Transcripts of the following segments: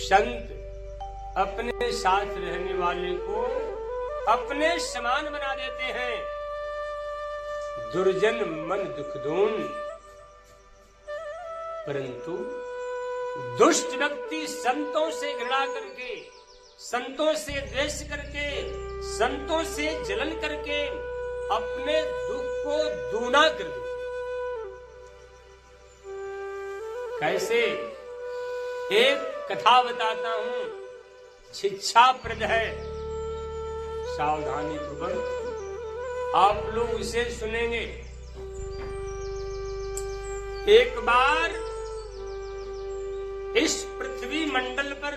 संत अपने साथ रहने वाले को अपने समान बना देते हैं। दुर्जन मन दुख दून, परंतु दुष्ट व्यक्ति संतों से घृणा करके, संतों से द्वेष करके, संतों से जलन करके अपने दुख को दूना कर देते। कैसे? एक कथा बताता हूं, शिक्षाप्रद है, सावधानी पूर्वक आप लोग इसे सुनेंगे। एक बार इस पृथ्वी मंडल पर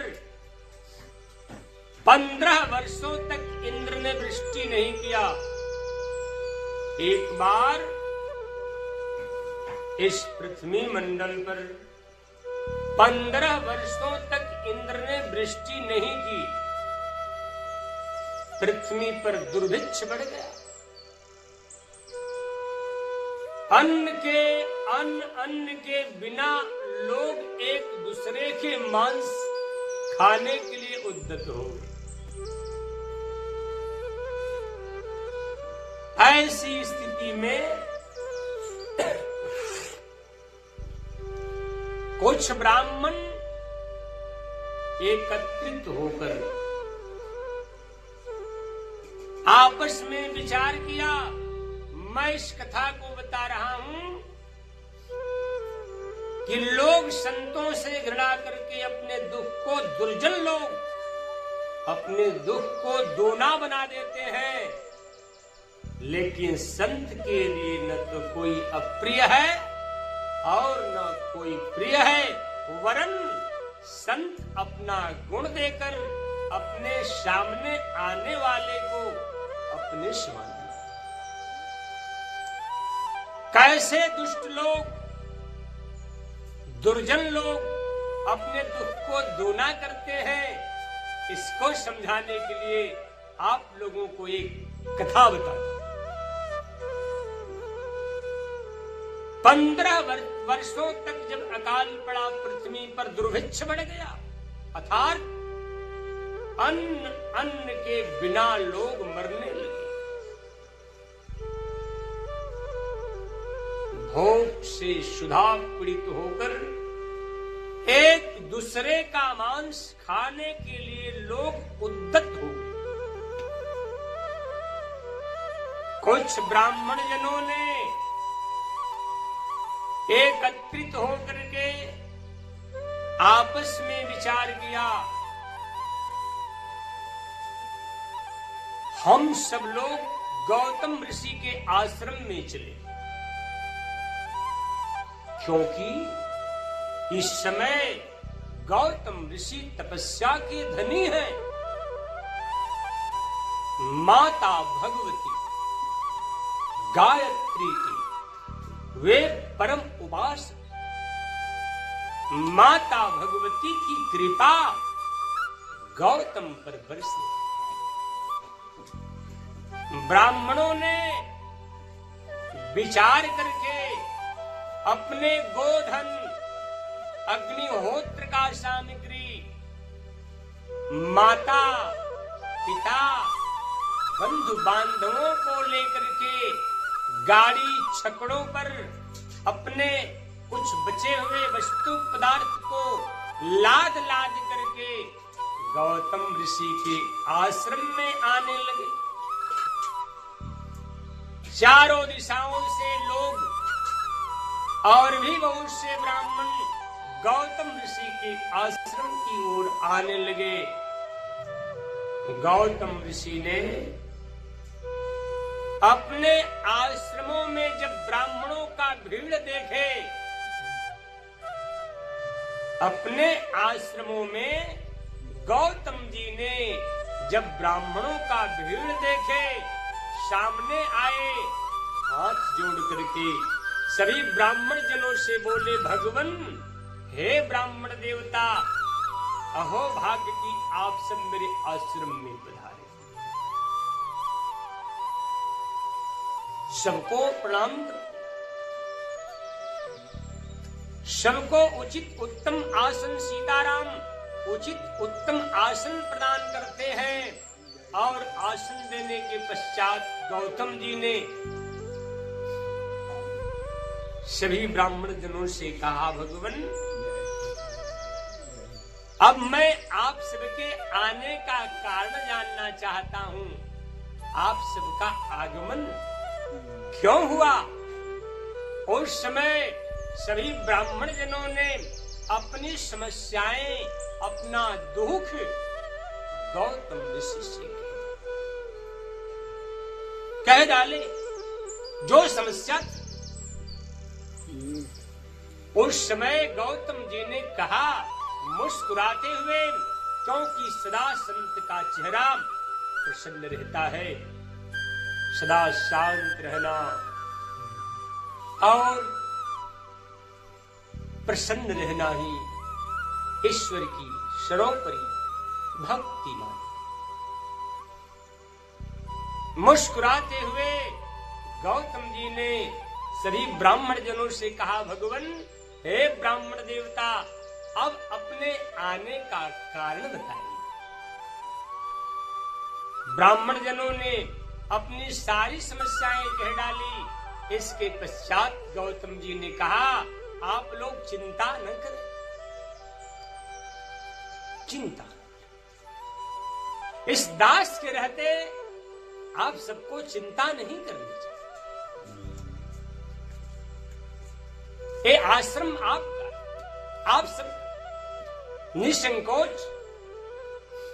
15 वर्षों तक इंद्र ने वृष्टि नहीं किया। एक बार इस पृथ्वी मंडल पर 15 वर्षों तक इंद्र ने वृष्टि नहीं की। पृथ्वी पर दुर्भिक्ष बढ़ गया। अन्न के बिना लोग एक दूसरे के मांस खाने के लिए उद्यत हो गए। ऐसी स्थिति में कुछ ब्राह्मण एकत्रित होकर आपस में विचार किया। मैं इस कथा को बता रहा हूं कि लोग संतों से घृणा करके अपने दुख को, दुर्जन लोग अपने दुख को दोना बना देते हैं, लेकिन संत के लिए न तो कोई अप्रिय है और न कोई प्रिय है, वरन संत अपना गुण देकर अपने सामने आने वाले को अपने समान। कैसे दुष्ट लोग, दुर्जन लोग अपने दुख को दोना करते हैं, इसको समझाने के लिए आप लोगों को एक कथा बताता हूं। 15 वर्षों तक जब अकाल पड़ा, पृथ्वी पर दुर्भिक्ष बढ़ गया, अर्थात अन्न के बिना लोग मरने लगे। भूख से क्षुधा पीड़ित होकर एक दूसरे का मांस खाने के लिए लोग उद्यत हो गए। कुछ ब्राह्मण जनों ने एकत्रित होकर के आपस में विचार किया, हम सब लोग गौतम ऋषि के आश्रम में चले, क्योंकि इस समय गौतम ऋषि तपस्या के धनी हैं। माता भगवती गायत्री की वे परम उपासक, माता भगवती की कृपा गौतम पर बरसी। ब्राह्मणों ने विचार करके अपने गोधन, अग्निहोत्र का सामग्री, माता पिता बंधु बांधवों को लेकर के गाड़ी छकड़ों पर अपने कुछ बचे हुए वस्तु पदार्थ को लाद लाद करके गौतम ऋषि के आश्रम में आने लगे। चारों दिशाओं से लोग और भी बहुत से ब्राह्मण गौतम ऋषि के आश्रम की ओर आने लगे। गौतम ऋषि ने अपने आश्रमों में जब ब्राह्मणों का भीड़ देखे, अपने आश्रमों में गौतम जी ने जब ब्राह्मणों का भीड़ देखे, सामने आए, हाथ जोड़ करके सभी ब्राह्मण जनों से बोले, भगवन, हे ब्राह्मण देवता, अहो भाग्य की आप सब मेरे आश्रम में पधारे। सबको प्रणाम, सबको उचित उत्तम आसन सीताराम उचित उत्तम आसन प्रदान करते हैं। और आसन देने के पश्चात गौतम जी ने सभी ब्राह्मण जनों से कहा, भगवान अब मैं आप सबके आने का कारण जानना चाहता हूं। आप सबका आगमन क्यों हुआ? उस समय सभी ब्राह्मण जनों ने अपनी समस्याएं, अपना दुख गौतम ऋषि से कह डाले। जो समस्या थी उस समय गौतम जी ने कहा मुस्कुराते हुए, क्योंकि सदा संत का चेहरा प्रसन्न रहता है, सदा शांत रहना और प्रसन्न रहना ही ईश्वर की सर्वोपरि भक्ति मानी। मुस्कुराते हुए गौतम जी ने सभी ब्राह्मण जनों से कहा, भगवान हे ब्राह्मण देवता, अब अपने आने का कारण बताइए। ब्राह्मण जनों ने अपनी सारी समस्याएं कह डाली। इसके पश्चात गौतम जी ने कहा, आप लोग चिंता न करें, चिंता इस दास के रहते आप सबको चिंता नहीं करनी चाहिए। ये आश्रम आपका, आप सब निसंकोच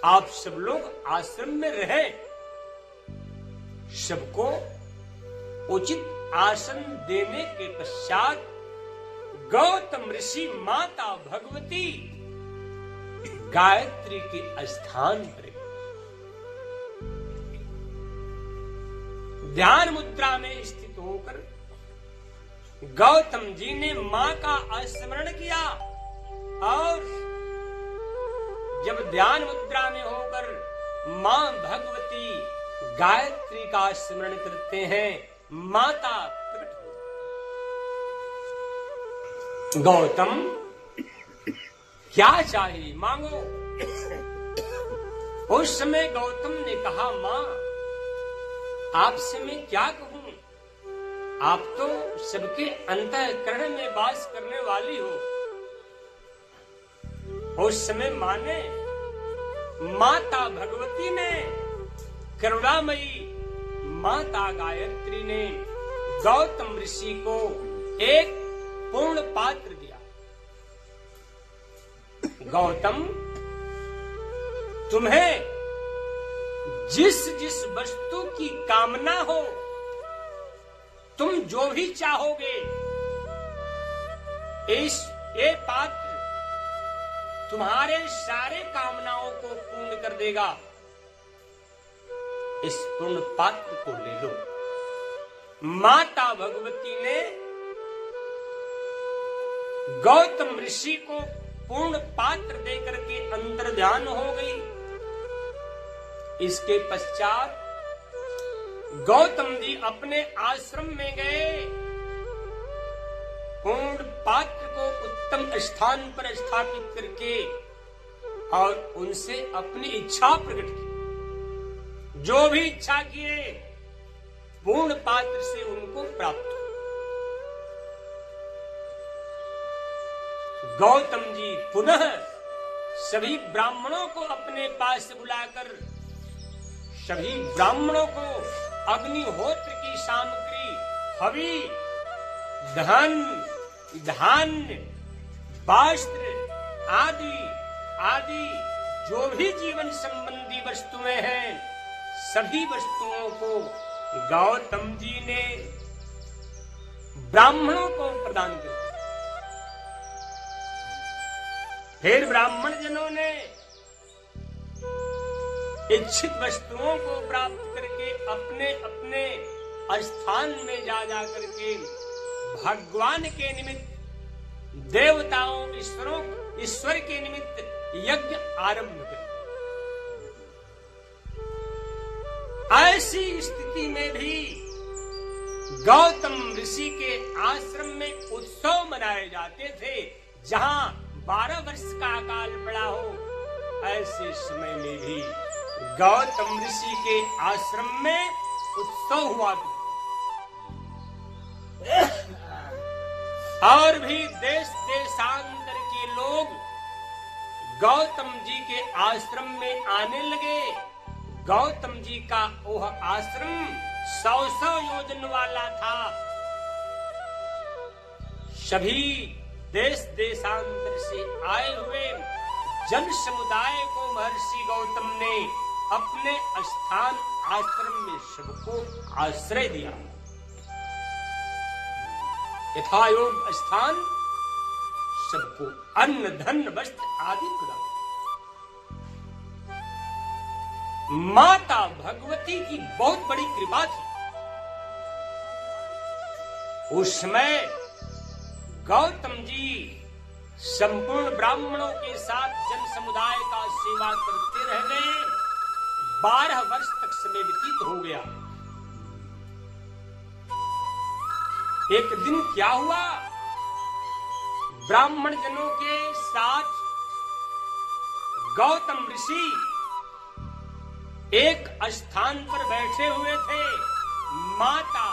आप सब लोग आश्रम में रहे। सबको उचित आसन देने के पश्चात गौतम ऋषि माता भगवती गायत्री के स्थान पर ध्यान मुद्रा में स्थित होकर गौतम जी ने मां का स्मरण किया। और जब ध्यान मुद्रा में होकर मां भगवती गायत्री का स्मरण करते हैं, माता प्रकट हो। गौतम क्या चाहिए मांगो। उस समय गौतम ने कहा, मां आपसे मैं क्या कहूं, आप तो सबके अंतःकरण में वास करने वाली हो। उस समय मां ने, माता भगवती ने, करुणामयी माता गायत्री ने गौतम ऋषि को एक पूर्ण पात्र दिया। गौतम, तुम्हें जिस जिस वस्तु की कामना हो, तुम जो भी चाहोगे, ये पात्र तुम्हारे सारे कामनाओं को पूर्ण कर देगा। इस पूर्ण पात्र को ले लो। माता भगवती ने गौतम ऋषि को पूर्ण पात्र देकर के अंतर ध्यान हो गई। इसके पश्चात गौतम जी अपने आश्रम में गए, पूर्ण पात्र को उत्तम स्थान पर स्थापित करके और उनसे अपनी इच्छा प्रकट की। जो भी इच्छा किए पूर्ण पात्र से उनको प्राप्त हो। गौतम जी पुनः सभी ब्राह्मणों को अपने पास बुलाकर सभी ब्राह्मणों को अग्निहोत्र की सामग्री, हवि, धन, धान्य, वस्त्र आदि आदि जो भी जीवन संबंधी वस्तुएं हैं, सभी वस्तुओं को गौतम जी ने ब्राह्मणों को प्रदान कर दिया। फिर ब्राह्मण जनों ने इच्छित वस्तुओं को प्राप्त करके अपने अपने स्थान में जा करके भगवान के निमित्त, देवताओं, ईश्वर के निमित्त यज्ञ आरंभ कर। ऐसी स्थिति में भी गौतम ऋषि के आश्रम में उत्सव मनाए जाते थे। जहां 12 वर्ष का अकाल पड़ा हो, ऐसे समय में भी गौतम ऋषि के आश्रम में उत्सव हुआ और भी देश देशांतर के लोग गौतम जी के आश्रम में आने लगे। गौतम जी का वह आश्रम 100 योजन वाला था। सभी देश देशांतर से आए हुए जन समुदाय को महर्षि गौतम ने अपने स्थान आश्रम में सबको आश्रय दिया। यथायोग स्थान सबको अन्न धन वस्त्र आदि प्रदान। माता भगवती की बहुत बड़ी कृपा थी। उस समय गौतम जी संपूर्ण ब्राह्मणों के साथ जन समुदाय का सेवा करते रह गए। 12 वर्ष तक समय व्यतीत हो गया। एक दिन क्या हुआ, ब्राह्मण जनों के साथ गौतम ऋषि एक स्थान पर बैठे हुए थे। माता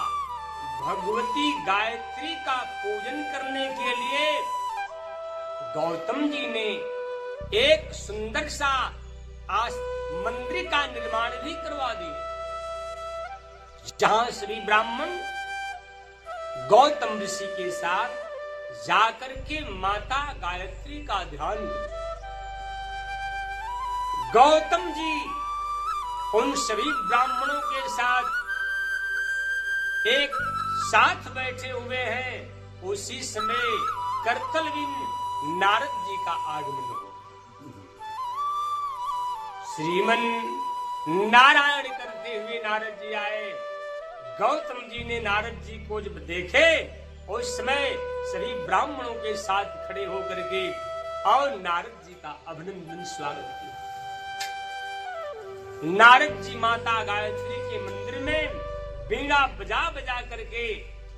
भगवती गायत्री का पूजन करने के लिए गौतम जी ने एक सुंदर सा मंदिर का निर्माण भी करवा दिया, जहां सभी ब्राह्मण गौतम ऋषि के साथ जाकर के माता गायत्री का ध्यान करें। गौतम जी उन सभी ब्राह्मणों के साथ एक साथ बैठे हुए हैं। उसी समय कर्तलविन नारद जी का आगमन हो। श्रीमन नारायण करते हुए नारद जी आए। गौतम जी ने नारद जी को जब देखे, उस समय सभी ब्राह्मणों के साथ खड़े होकर के और नारद जी का अभिनंदन स्वागत किया। नारद जी माता गायत्री के मंदिर में बीड़ा बजा बजा करके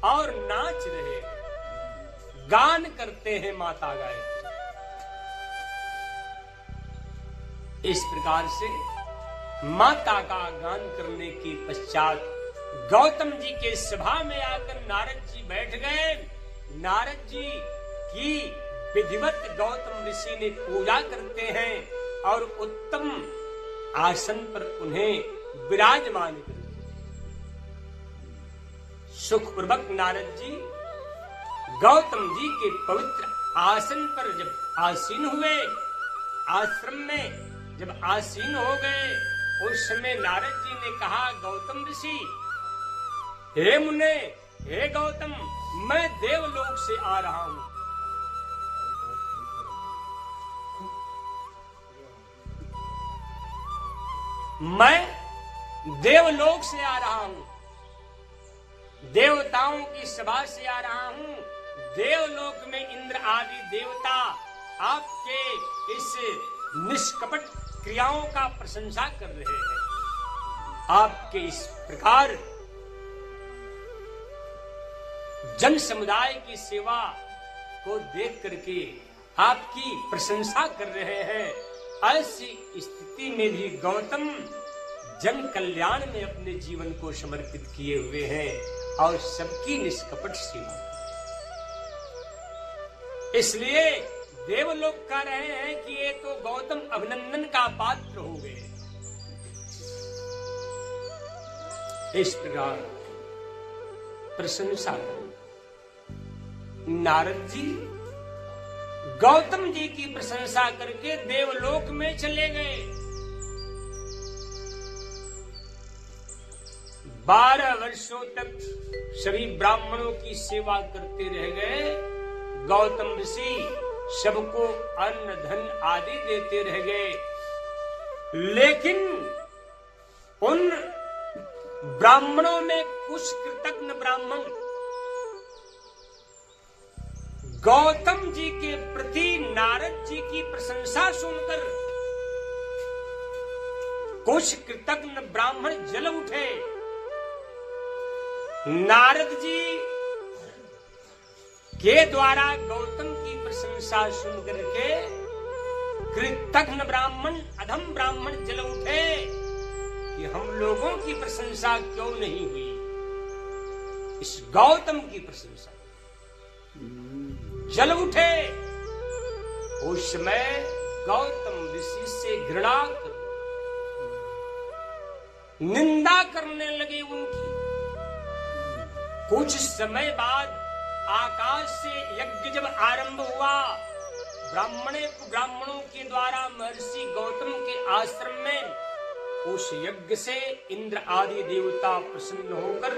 और नाच रहे हैं, गान करते हैं माता गायत्री। इस प्रकार से माता का गान करने के पश्चात गौतम जी के सभा में आकर नारद जी बैठ गए। नारद जी की विधिवत गौतम ऋषि ने पूजा करते हैं और उत्तम आसन पर उन्हें विराजमान करते हैं। सुखपूर्वक नारद जी गौतम जी के पवित्र आसन पर जब आसीन हुए, आश्रम में जब आसीन हो गए, उस समय नारद जी ने कहा, गौतम ऋषि, हे मुने, हे गौतम, मैं देवलोक से आ रहा हूं। मैं देवलोक से आ रहा हूं, देवताओं की सभा से आ रहा हूं। देवलोक में इंद्र आदि देवता आपके इस निष्कपट क्रियाओं का प्रशंसा कर रहे हैं। आपके इस प्रकार जन समुदाय की सेवा को देख करके आपकी प्रशंसा कर रहे हैं। ऐसी स्थिति में भी गौतम जन कल्याण में अपने जीवन को समर्पित किए हुए हैं और सबकी निष्कपट सेवा। इसलिए देवलोक कह रहे हैं कि ये तो गौतम अभिनंदन का पात्र हो गए। इस प्रकार प्रशंसा करें। नारद जी गौतम जी की प्रशंसा करके देवलोक में चले गए। 12 वर्षों तक सभी ब्राह्मणों की सेवा करते रह गए। गौतम ऋषि सबको अन्न धन आदि देते रह गए, लेकिन उन ब्राह्मणों में कुछ कृतज्ञ ब्राह्मण गौतम जी के प्रति नारद जी की प्रशंसा सुनकर कुछ कृतज्ञ ब्राह्मण जल उठे। नारद जी के द्वारा गौतम की प्रशंसा सुनकर के कृतघ्न ब्राह्मण अधम ब्राह्मण जल उठे कि हम लोगों की प्रशंसा क्यों नहीं हुई। इस गौतम की प्रशंसा जल उठे। उस समय गौतम ऋषि से घृणा कर निंदा करने लगे उनकी। कुछ समय बाद आकाश से यज्ञ जब आरंभ हुआ, ब्राह्मणों के द्वारा महर्षि गौतम के आश्रम में उस यज्ञ से इंद्र आदि देवता प्रसन्न होकर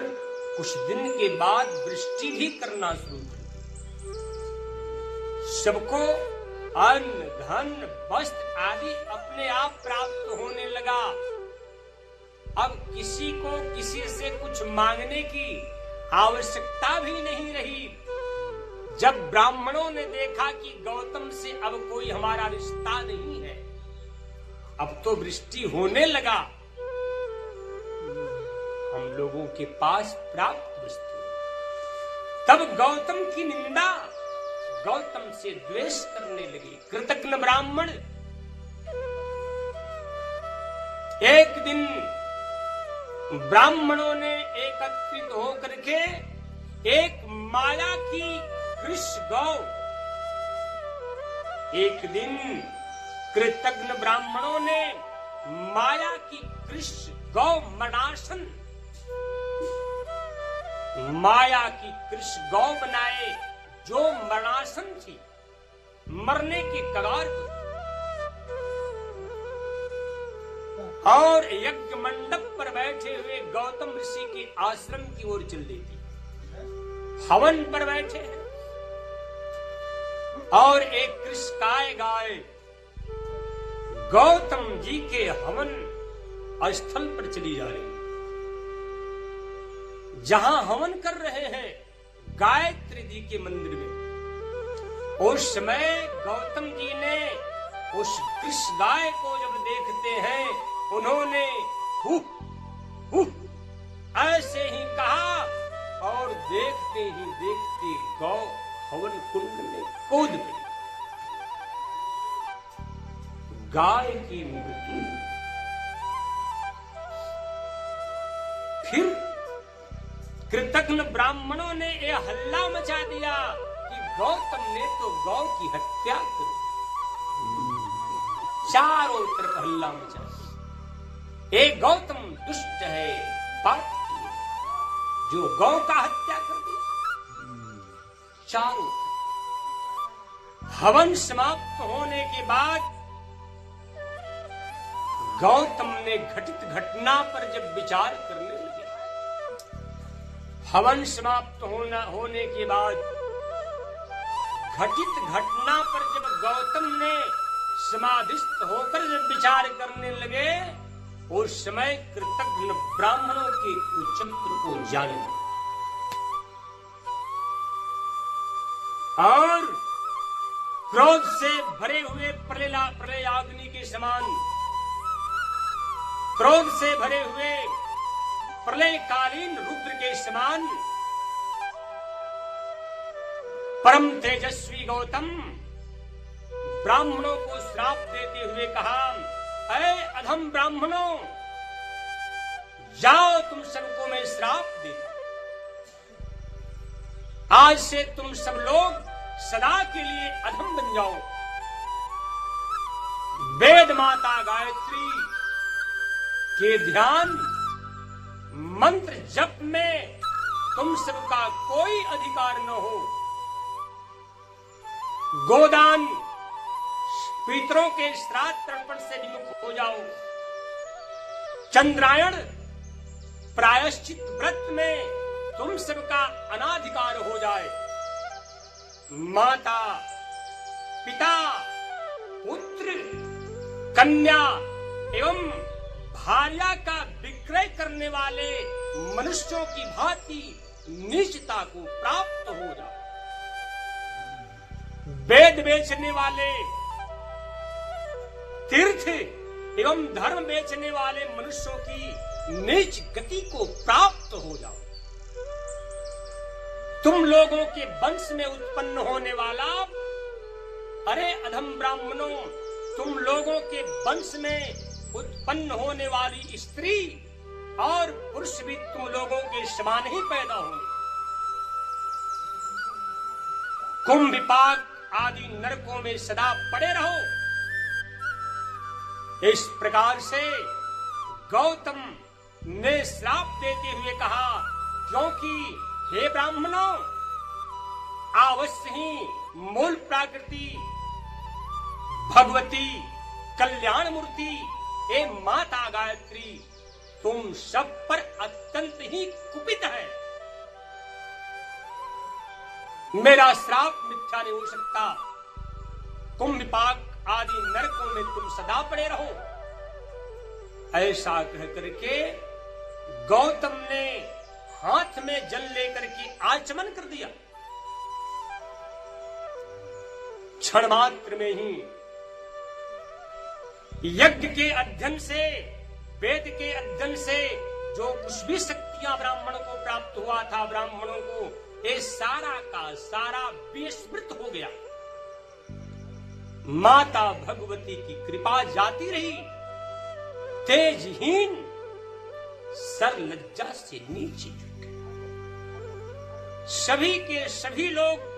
कुछ दिन के बाद वृष्टि भी करना शुरू कर दी। सबको अन्न धन वस्त्र आदि अपने आप प्राप्त होने लगा। अब किसी को किसी से कुछ मांगने की आवश्यकता भी नहीं रही। जब ब्राह्मणों ने देखा कि गौतम से अब कोई हमारा रिश्ता नहीं है, अब तो वृष्टि होने लगा, हम लोगों के पास प्राप्त वस्तु, तब गौतम की निंदा, गौतम से द्वेष करने लगे कृतघ्न ब्राह्मण। एक दिन ब्राह्मणों ने एकत्रित होकर के एक माया की कृष गौ, एक दिन कृतघ्न ब्राह्मणों ने माया की कृष गौ मणासन, माया की कृष गौ बनाए जो मणासन थी, मरने के कगार पर, और यज्ञ मंडप पर बैठे हुए गौतम ऋषि के आश्रम की ओर चल देती। हवन पर बैठे हैं और एक कृष्णकाय गाय गौतम जी के हवन स्थल पर चली जा रही, जहां हवन कर रहे हैं गायत्री जी के मंदिर में। उस समय गौतम जी ने उस कृष्ण गाय को जब देखते हैं, उन्होंने ऐसे ही कहा और देखते ही देखते गौ हवन कुंड में कूद गई। गाय की मृत्यु। फिर कृतघ्न ब्राह्मणों ने यह हल्ला मचा दिया कि गौतम ने तो गौ की हत्या कर दी। चारों तरफ हल्ला मचा। एक गौतम दुष्ट है, पापी है, जो गौ का हत्या कर दी। चारों हवन समाप्त होने के बाद गौतम ने घटित घटना पर जब विचार करने लगे, हवन समाप्त होने के बाद घटित घटना पर जब गौतम ने समाधिस्थ होकर जब विचार करने लगे, उस समय कृतघ्न ब्राह्मणों के कुचक्र को जाने लगे और क्रोध से भरे हुए प्रलयाग्नि के समान, क्रोध से भरे हुए प्रलयकालीन रुद्र के समान परम तेजस्वी गौतम ब्राह्मणों को श्राप देते हुए कहा, अरे अधम ब्राह्मणों, जाओ तुम सबको मैं श्राप देता। आज से तुम सब लोग सदा के लिए अधम बन जाओ। वेद माता गायत्री के ध्यान मंत्र जप में तुम सबका कोई अधिकार न हो। गोदान पितरों के श्राद्ध तर्पण से विमुख हो जाओ। चंद्रायण प्रायश्चित व्रत में तुम सबका अनाधिकार हो जाए। माता, पिता, पुत्र, कन्या एवं भार्या का विक्रय करने वाले मनुष्यों की भांति नीचता को प्राप्त हो जाओ। वेद बेचने वाले, तीर्थ एवं धर्म बेचने वाले मनुष्यों की नीच गति को प्राप्त हो जाओ। तुम लोगों के वंश में उत्पन्न होने वाला, अरे अधम ब्राह्मणों, तुम लोगों के वंश में उत्पन्न होने वाली स्त्री और पुरुष भी तुम लोगों के समान ही पैदा होंगे। कुंभ विपाक आदि नरकों में सदा पड़े रहो। इस प्रकार से गौतम ने श्राप देते हुए कहा, क्योंकि हे ब्राह्मणों, अवश्य ही मूल प्रकृति भगवती कल्याण मूर्ति ए माता गायत्री तुम सब पर अत्यंत ही कुपित है। मेरा श्राप मिथ्या नहीं हो सकता। कुंभ विपाक आदि नरकों में तुम सदा पड़े रहो। ऐसा कह करके गौतम ने हाथ में जल लेकर के आचमन कर दिया। क्षण मात्र में ही यज्ञ के अध्ययन से, वेद के अध्ययन से जो कुछ भी शक्तियां ब्राह्मणों को प्राप्त हुआ था, ब्राह्मणों को ये सारा का सारा विस्मृत हो गया। माता भगवती की कृपा जाती रही। तेजहीन सर लज्जा से नीचे झुके। सभी के सभी लोग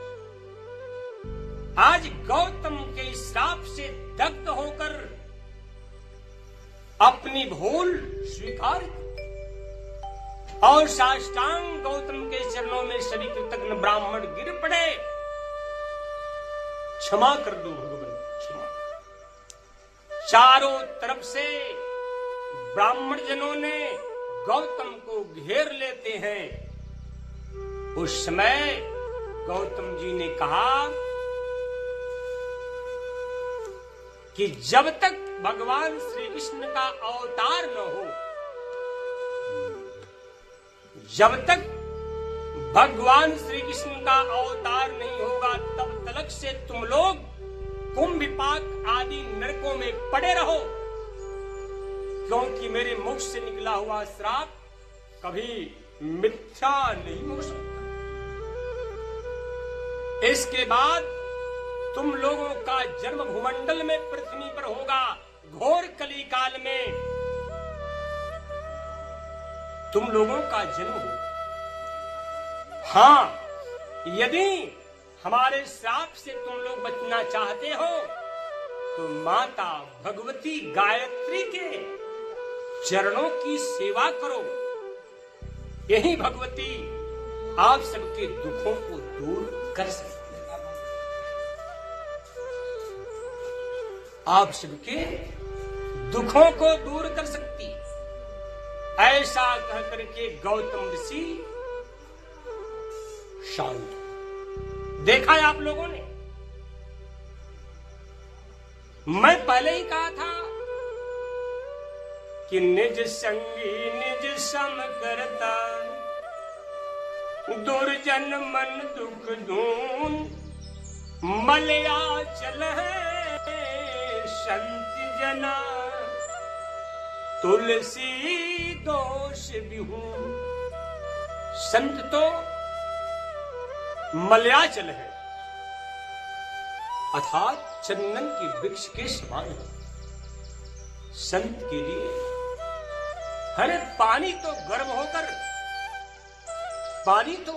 आज गौतम के श्राप से दग्ध होकर अपनी भूल स्वीकार की और साष्टांग गौतम के चरणों में सभी कृतज्ञ ब्राह्मण गिर पड़े। क्षमा कर दो भगवान, क्षमा। चारों तरफ से ब्राह्मण जनों ने गौतम को घेर लेते हैं। उस समय गौतम जी ने कहा कि जब तक भगवान श्री कृष्ण का अवतार न हो, जब तक भगवान श्री कृष्ण का अवतार नहीं होगा, तब तलक से तुम लोग कुंभ विपाक आदि नरकों में पड़े रहो, क्योंकि मेरे मुख से निकला हुआ श्राप कभी मिथ्या नहीं हो सकता। इसके बाद तुम लोगों का जन्म भूमंडल में पृथ्वी पर होगा। घोर कली काल में तुम लोगों का जन्म होगा। हाँ, यदि हमारे श्राप से तुम लोग बचना चाहते हो तो माता भगवती गायत्री के चरणों की सेवा करो। यही भगवती आप सबके दुखों को दूर कर सकती है। आप सबके दुखों को दूर कर सकती है। ऐसा कह करके गौतम ऋषि शांत। देखा है आप लोगों ने, मैं पहले ही कहा था कि निज संगी निज सम करता, दुर्जन मन दुख दून, मलया चल है संत जना, तुलसी दोष बिहू। संत तो मलयाचल है, अर्थात चंदन की वृक्ष के समान है। संत के लिए अरे पानी तो गर्म होकर, पानी तो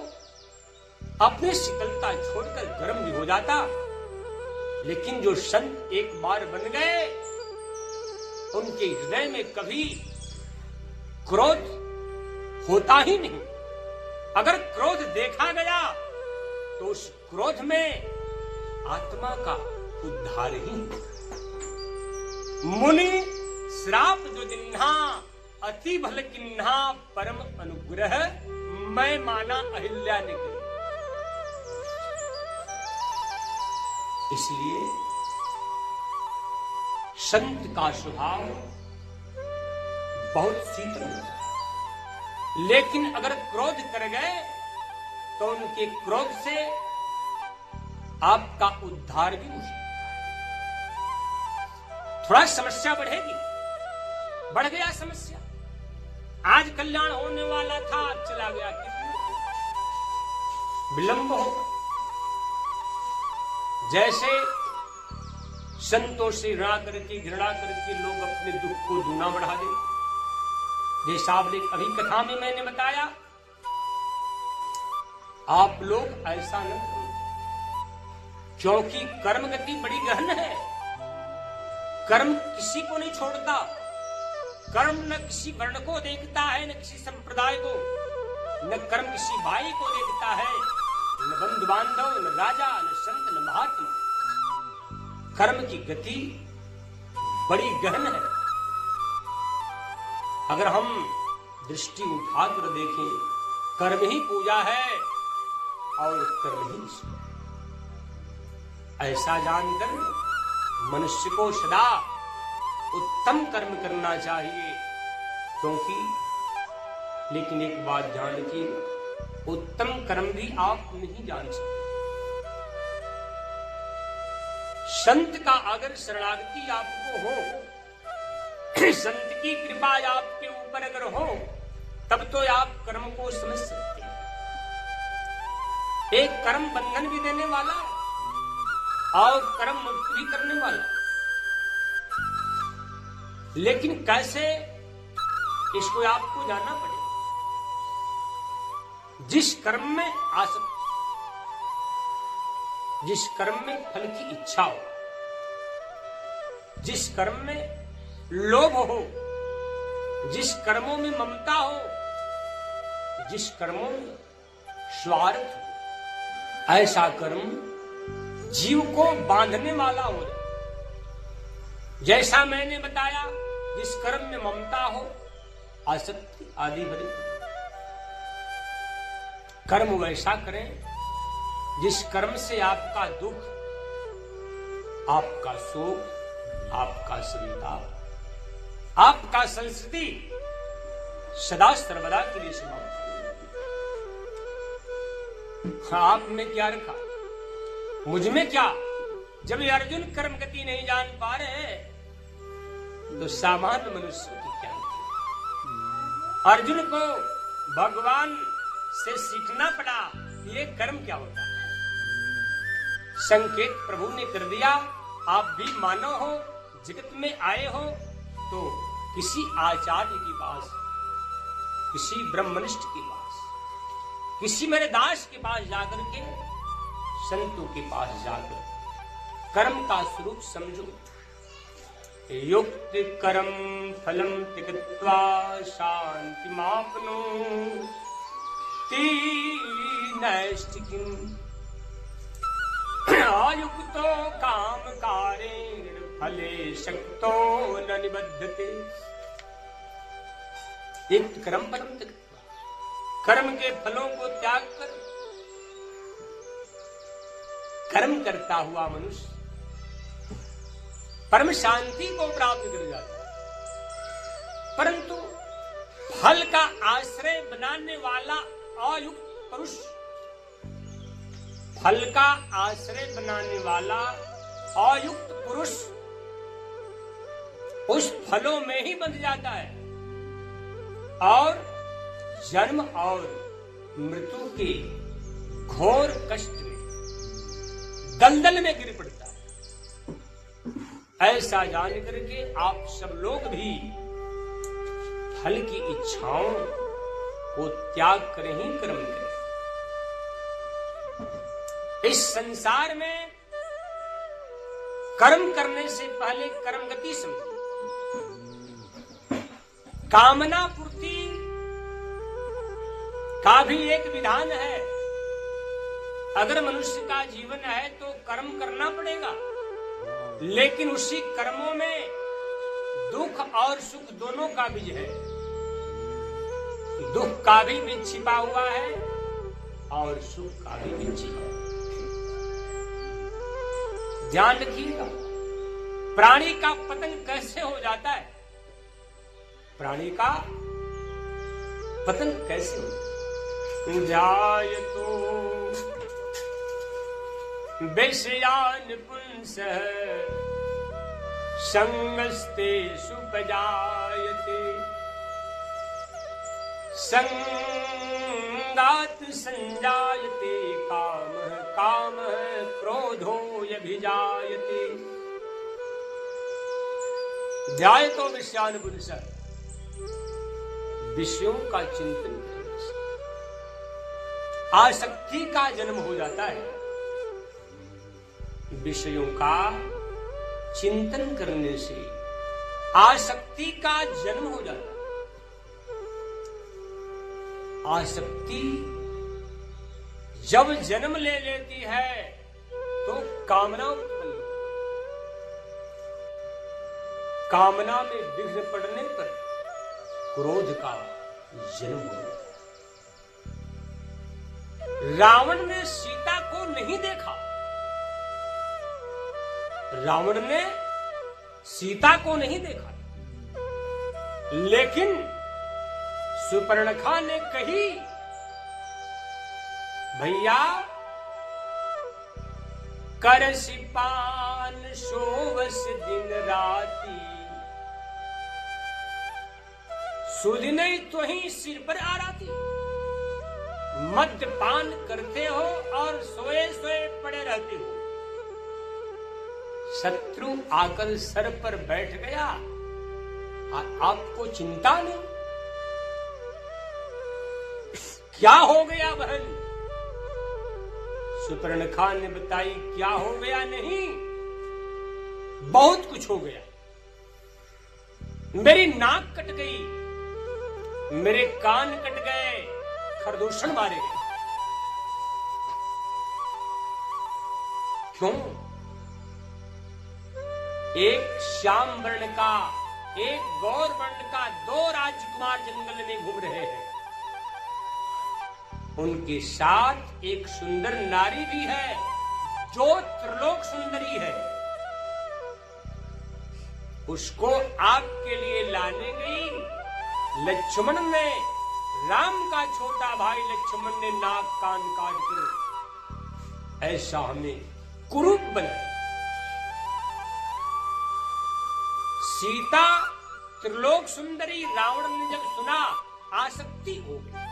अपनी शीतलता छोड़कर गर्म भी हो जाता, लेकिन जो संत एक बार बन गए उनके हृदय में कभी क्रोध होता ही नहीं। अगर क्रोध देखा गया तो उस क्रोध में आत्मा का उद्धार ही। मुनि श्राप जो जिन्हा अति भल किन्हा, परम अनुग्रह मैं माना अहिल्या ने करी। इसलिए संत का स्वभाव बहुत शीतल होता है, लेकिन अगर क्रोध कर गए तो उनके क्रोध से आपका उद्धार भी मुश्किल। थोड़ा समस्या बढ़ेगी, बढ़ गया समस्या। आज कल्याण होने वाला था, चला गया, कितना विलंब होगा। जैसे संतों से घृणा करके लोग अपने दुख को दूना बढ़ा देते। जैसा आपने अभी कथा में मैंने बताया, आप लोग ऐसा न करो, क्योंकि कर्म गति बड़ी गहन है। कर्म किसी को नहीं छोड़ता। कर्म न किसी वर्ण को देखता है, न किसी संप्रदाय को, न कर्म किसी भाई को देखता है, न बंधु बांधव, न राजा, न संत, न महात्मा। कर्म की गति बड़ी गहन है। अगर हम दृष्टि उठाकर देखें, कर्म ही पूजा है और कर्म ही ईश्वर। ऐसा जानकर मनुष्य को सदा उत्तम कर्म करना चाहिए, क्योंकि लेकिन एक बात ध्यान रखिए, उत्तम कर्म भी आप नहीं जान सकते। संत का अगर शरणागति आपको हो, संत की कृपा आपके ऊपर अगर हो, तब तो आप कर्म को समझ सकते हैं। एक कर्म बंधन भी देने वाला और कर्म मुक्ति भी करने वाला, लेकिन कैसे, इसको आपको जानना पड़ेगा। जिस कर्म में आसक्ति, जिस कर्म में फल की इच्छा हो, जिस कर्म में लोभ हो, जिस कर्मों में ममता हो, जिस कर्मों में स्वार्थ हो, ऐसा कर्म जीव को बांधने वाला हो। जैसा मैंने बताया, जिस कर्म में ममता हो, आसक्ति आदि भरे कर्म वैसा करें जिस कर्म से आपका दुख, आपका शोक, आपका संताप, आपका संस्कृति सदा सर्वदा के लिए समाप्त हो। आप में क्या रखा, मुझ में क्या? जब ये अर्जुन कर्म गति नहीं जान पा रहे हैं, तो सामान्य मनुष्यों की क्या गति? अर्जुन को भगवान से सीखना पड़ा ये कर्म क्या होता है। संकेत प्रभु ने कर दिया, आप भी मानव हो, जगत में आए हो, तो किसी आचार्य के पास, किसी ब्रह्मनिष्ठ के पास, किसी मेरे दास के पास जाकर के, संतों के पास जाकर कर्म का स्वरूप समझो। युक्त कर्म फलम त्यक्त्वा शांति मापनो नैष्ठिकीम् आयुक्तो काम कारेण फले शक्तो न निबद्धते। युक्त कर्म फलम त्यक्त्वा, कर्म के फलों को त्याग कर कर्म करता हुआ मनुष्य परम शांति को प्राप्त कर जाता है। परंतु फल का आश्रय बनाने वाला अयुक्त पुरुष, फल का आश्रय बनाने वाला अयुक्त पुरुष उस फलों में ही बंध जाता है और जन्म और मृत्यु के घोर कष्ट में, दलदल में गिर पड़ता है। ऐसा जान करके आप सब लोग भी फल की इच्छाओं को त्याग कर ही कर्म करें। इस संसार में कर्म करने से पहले कर्म गति समझो। कामना पूर्ति का भी एक विधान है। अगर मनुष्य का जीवन है तो कर्म करना पड़ेगा, लेकिन उसी कर्मों में दुख और सुख दोनों का बीज है। दुख का भी बीज छिपा हुआ है और सुख का भी बीज छिपा हुआ है। ध्यान रखिएगा, प्राणी का पतन कैसे हो जाता है, प्राणी का पतन कैसे हो जायतो बेशयान पुंसः संगस्तेषु उपजायते संगात् संजायते कामः कामः क्रोधोऽभिजायते ध्यायतो विषयान पुरुषः, विषयों का चिंतन करने से आसक्ति का जन्म हो जाता है। विषयों का चिंतन करने से आसक्ति का जन्म हो जाता है। आसक्ति जब जन्म ले लेती है तो कामना उत्पन्न, कामना में विघ्न पड़ने पर क्रोध का जन्म हो जाता है। रावण ने सीता को नहीं देखा, रावण ने सीता को नहीं देखा, लेकिन सुपर्णखा ने कही, भैया करसि पान सोवस दिन राती, सुध नहीं तो ही सिर पर आ राती। मद्यपान करते हो और सोए सोए पड़े रहते हो। शत्रु आकर सर पर बैठ गया और आपको चिंता नहीं। क्या हो गया बहन? सुपर्णखा ने बताई, क्या हो गया नहीं, बहुत कुछ हो गया। मेरी नाक कट गई, मेरे कान कट गए, खरदूषण मारे गए। क्यों? एक श्याम वर्ण का, एक गौर वर्ण का 2 राजकुमार जंगल में घूम रहे हैं। उनके साथ एक सुंदर नारी भी है जो त्रिलोक सुंदरी है। उसको आपके लिए लाने गई। लक्ष्मण ने, राम का छोटा भाई लक्ष्मण ने नाक कान काट कर ऐसा हमें कुरूप बनाया। सीता त्रिलोक सुंदरी, रावण ने जब सुना आसक्ति हो गई।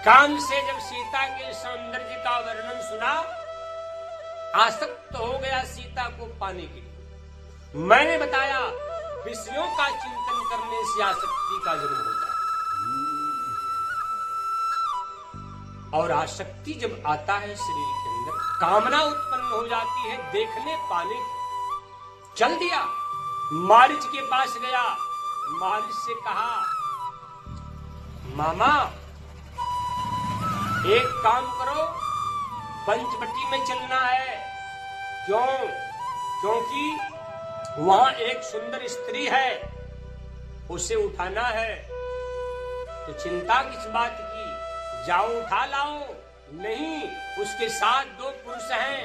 काम से जब सीता के सौंदर्य का वर्णन सुना, आसक्त हो गया सीता को पाने के लिए। मैंने बताया विषयों का चिंतन करने से आसक्ति का जन्म होता है। और आसक्ति जब आता है शरीर के अंदर, कामना उत्पन्न हो जाती है देखने पाने की। चल दिया, मारीच के पास गया, मारीच से कहा, मामा एक काम करो, पंचवटी में चलना है। क्यों? क्योंकि वहां एक सुंदर स्त्री है, उसे उठाना है। तो चिंता किस बात की, जाओ उठा लाओ। नहीं, उसके साथ 2 पुरुष हैं,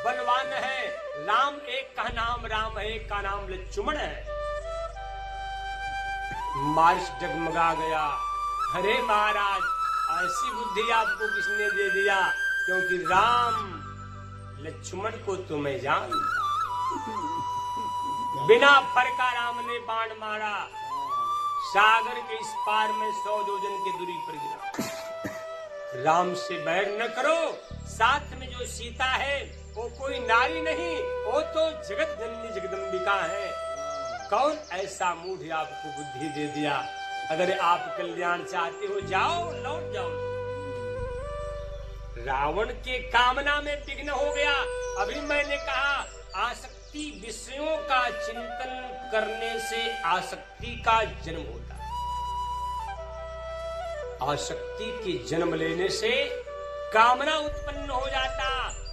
बलवान है। राम एक का नाम राम है, एक का नाम लक्ष्मण है। मार्च डगमगा गया। अरे महाराज, ऐसी बुद्धि आपको किसने दे दिया? क्योंकि राम लक्ष्मण को तो मैं जानता। बिना फरका राम ने बाण मारा, सागर के इस पार में 100 योजन की दूरी पर गिरा। राम से बैर न करो। साथ में जो सीता है वो कोई नारी नहीं, वो तो जगत जननी जगदम्बिका है। कौन ऐसा मूढ़ आपको बुद्धि दे दिया? अगर आप कल्याण चाहते हो, जाओ, लौट जाओ। रावण के कामना में विघ्न हो गया। अभी मैंने कहा आसक्ति, विषयों का चिंतन करने से आसक्ति का जन्म होता है। आसक्ति के जन्म लेने से कामना उत्पन्न हो जाता,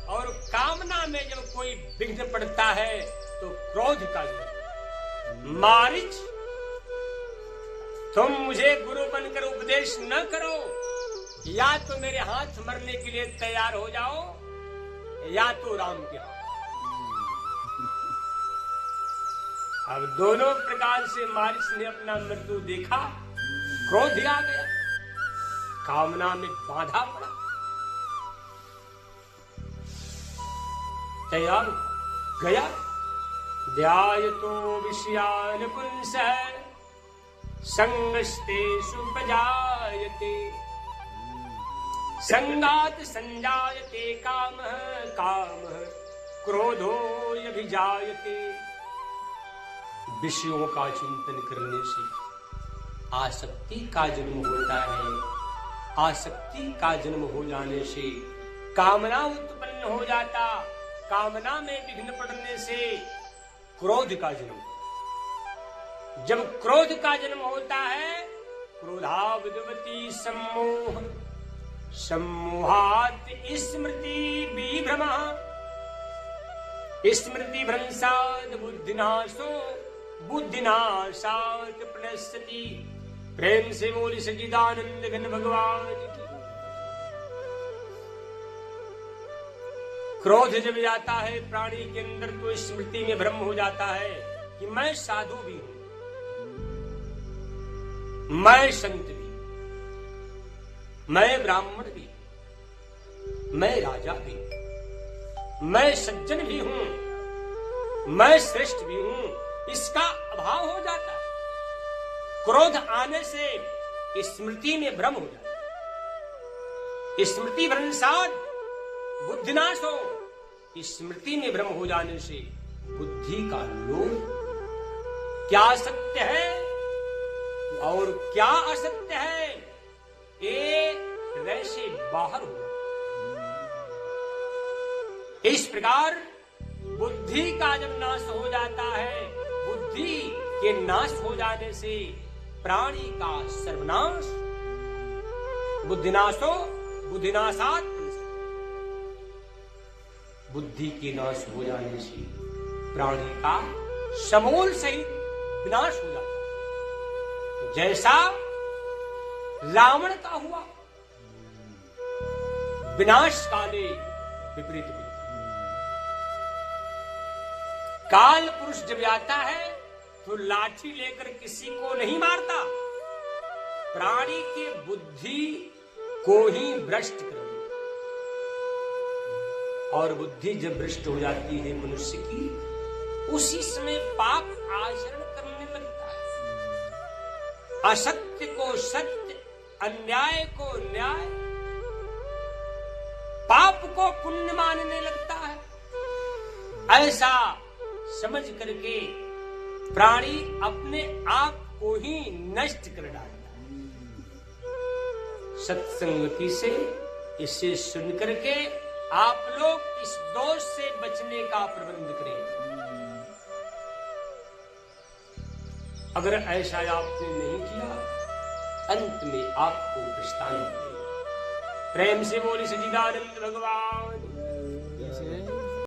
और कामना में जब कोई विघ्न पड़ता है तो क्रोध का जन्म। मारीच, तुम मुझे गुरु बनकर उपदेश न करो, या तो मेरे हाथ मरने के लिए तैयार हो जाओ, या तो राम के हाथ। अब दोनों प्रकार से मारीच ने अपना मृत्यु देखा, क्रोध आ गया, कामना में बाधा पड़ा, तैयार गया। ध्यायतो विषयान पुंसः संगस्तेषु उपजायते, संगात संजायते कामः, कामः क्रोधोऽभिजायते। विषयों का चिंतन करने से आसक्ति का जन्म होता है। आसक्ति का जन्म हो जाने से कामना उत्पन्न हो जाता। कामना में विघ्न पड़ने से क्रोध का जन्म। जब क्रोध का जन्म होता है, क्रोधा विद्वती सम्मोह, सम्मोहात् स्मृति विभ्रमः, स्मृति भ्रंशात् बुद्धिनाशो, बुद्धिनाशात् प्रणश्यति। प्रेम से बोली सच्चिदानंद घन भगवान की। क्रोध जब जाता है प्राणी के अंदर तो स्मृति में भ्रम हो जाता है कि मैं साधु भी हूं, मैं संत भी, मैं ब्राह्मण भी, मैं राजा भी, मैं सज्जन भी हूं, मैं श्रेष्ठ भी हूं। इसका अभाव हो जाता है। क्रोध आने से स्मृति में भ्रम हो जाता है। स्मृति भ्रंशात् बुद्धिनाश हो। स्मृति में भ्रम हो जाने से बुद्धि का लोभ, क्या सत्य है और क्या असत्य है, ये हृदय से बाहर हो। इस प्रकार बुद्धि का जब नाश हो जाता है, बुद्धि के नाश हो जाने से प्राणी का सर्वनाश। बुद्धिनाशो बुद्धिनाशात्, बुद्धि के नाश हो जाने से प्राणी का समूल सहित विनाश हो जाता है। जैसा रावण का हुआ, विनाश काले विपरीत बुद्धि। काल पुरुष जब आता है तो लाठी लेकर किसी को नहीं मारता, प्राणी के बुद्धि को ही भ्रष्ट कर देता। और बुद्धि जब भ्रष्ट हो जाती है मनुष्य की, उसी समय पाप आचरण करने लगता है। असत्य को सत्य, अन्याय को न्याय, पाप को पुण्य मानने लगता है। ऐसा समझ करके प्राणी अपने आप को ही नष्ट कर डालता है। सत्संगति से इसे सुन करके आप लोग इस दोष से बचने का प्रबंध करें। अगर ऐसा आपने नहीं किया, अंत में आपको पछताना पड़ेगा। प्रेम से बोली सच्चिदानंद भगवान।